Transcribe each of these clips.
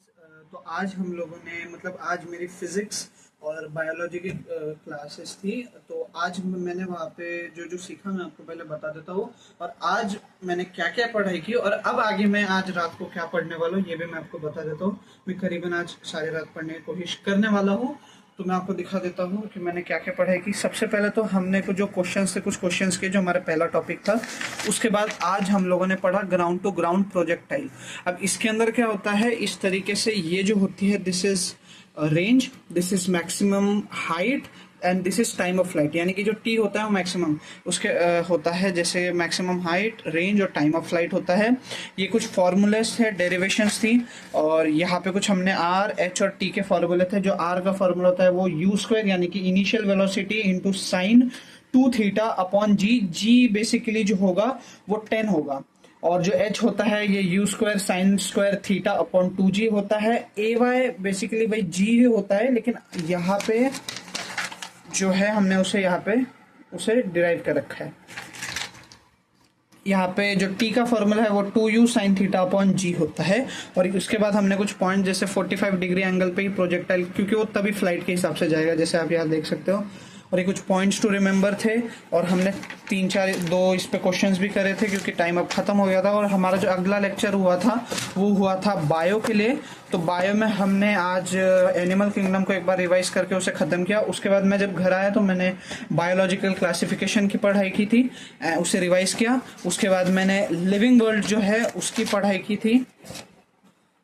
तो आज हम लोगों ने मतलब आज मेरी फिजिक्स और बायोलॉजी की क्लासेस थी। तो आज मैंने वहाँ पे जो जो सीखा मैं आपको पहले बता देता हूँ, और आज मैंने क्या क्या पढ़ाई की और अब आगे मैं आज रात को क्या पढ़ने वाला हूँ ये भी मैं आपको बता देता हूँ। मैं करीबन आज सारी रात पढ़ने की कोशिश करने वाला हूँ। तो मैं आपको दिखा देता हूँ कि मैंने क्या क्या पढ़ाई की। सबसे पहले तो हमने कुछ जो क्वेश्चंस थे, कुछ क्वेश्चंस के जो हमारा पहला टॉपिक था। उसके बाद आज हम लोगों ने पढ़ा ग्राउंड टू ग्राउंड प्रोजेक्टाइल। अब इसके अंदर क्या होता है, इस तरीके से ये जो होती है, this is range, this is maximum height and this is time of flight. यानी कि जो टी होता है वो मैक्सिमम उसके होता है, जैसे मैक्सिमम हाइट, रेंज और टाइम ऑफ फ्लाइट होता है। ये कुछ फॉर्मूलेस थे, डेरिवेशंस थी, और यहाँ पे कुछ हमने आर, एच और टी के फॉर्मूले थे। जो आर का फॉर्मूला होता है वो यू स्क्वायर यानी कि initial velocity into sine 2 theta upon g. G basically जो होगा वो 10 होगा, और जो h होता है ये you square sine square theta upon 2g होता है। ए वाई बेसिकली भाई जी होता है, लेकिन यहाँ पे जो है हमने उसे यहाँ पे उसे डिराइव कर रखा है। यहाँ पे जो t का फॉर्मूला है वो 2u साइन थीटा अपॉन जी होता है। और उसके बाद हमने कुछ पॉइंट जैसे 45 डिग्री एंगल पे ही प्रोजेक्टाइल, क्योंकि वो तभी फ्लाइट के हिसाब से जाएगा जैसे आप यहाँ देख सकते हो। और ये कुछ पॉइंट्स टू रिमेंबर थे, और हमने 3-4 इस पे क्वेश्चंस भी करे थे क्योंकि टाइम अब खत्म हो गया था। और हमारा जो अगला लेक्चर हुआ था वो हुआ था बायो के लिए। तो बायो में हमने आज एनिमल किंगडम को एक बार रिवाइज करके उसे खत्म किया। उसके बाद मैं जब घर आया तो मैंने बायोलॉजिकल क्लासिफिकेशन की पढ़ाई की थी, उसे रिवाइज किया। उसके बाद मैंने लिविंग वर्ल्ड जो है उसकी पढ़ाई की थी,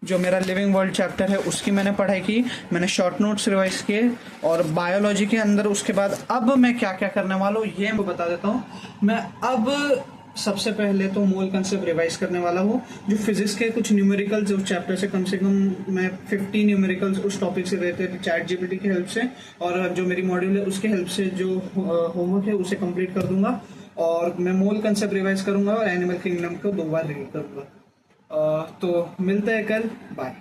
जो मेरा लिविंग वर्ल्ड चैप्टर है उसकी मैंने पढ़ाई की। मैंने शॉर्ट नोट्स रिवाइज किए और बायोलॉजी के अंदर। उसके बाद अब मैं क्या क्या करने वाला हूँ ये मैं बता देता हूँ। मैं अब सबसे पहले तो मोल कंसेप्ट रिवाइज करने वाला हूँ। जो फिजिक्स के कुछ न्यूमेरिकल्स उस चैप्टर से कम मैं 50 न्यूमेरिकल्स उस टॉपिक से रहते थे चैट जीपीटी की हेल्प से, और जो मेरी मॉड्यूल है उसके हेल्प से जो होमवर्क है उसे कंप्लीट कर दूंगा। और मैं मोल कंसेप्ट रिवाइज करूंगा और एनिमल किंगडम को 2 बार रीड करूंगा। तो मिलते हैं कल, बाय।